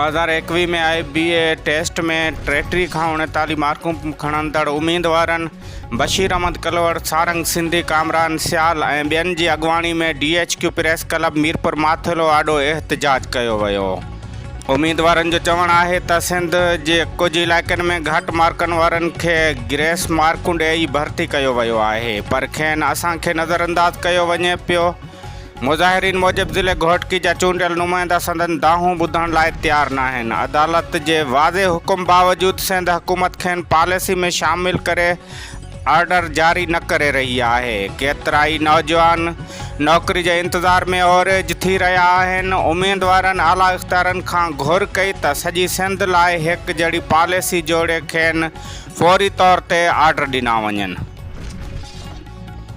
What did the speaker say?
2021 में आए BA taste में 33 खां 39 मार्कूं खणंदड़ उम्मीदवारनि बशीर अहमद कलवड़, सारंग सिंधी, कामरान सियाल ऐं ॿियनि जी अॻुवाणी में DHQ प्रेस क्लब मीरपुर माथिलो आॾो एहतजाज कयो वियो। उम्मीदवारनि जो चवणु आहे त सिंध जे कुझु इलाइक़नि में घटि मार्कनि वारनि खे ग्रेस मार्कूं ॾेई भर्ती कयो वियो आहे, पर खेनि असांखे नज़रअंदाज़ कयो वञे पियो। मुज़ाहिरीन मूजिबि ज़िले घोटकी जा चूंडियल नुमाइंदा संदन दाहूं ॿुधण लाइ तयारु न आहिनि। अदालत जे वाज़े हुकुम बावजूदि सिंध हुकूमत खेनि पॉलिसी में शामिल करे ऑर्डर जारी न करे रही आहे। केतिराई नौजवान नौकरी जे इंतज़ार में ओरेज थी रहिया आहिनि। उम्मीदवारनि आला इख़्तियारनि खां घुर कई त सॼी सिंध लाइ हिकु जहिड़ी पॉलिसी जोड़े खेनि फ़ौरी तौर ते ऑर्डर ॾिना वञनि।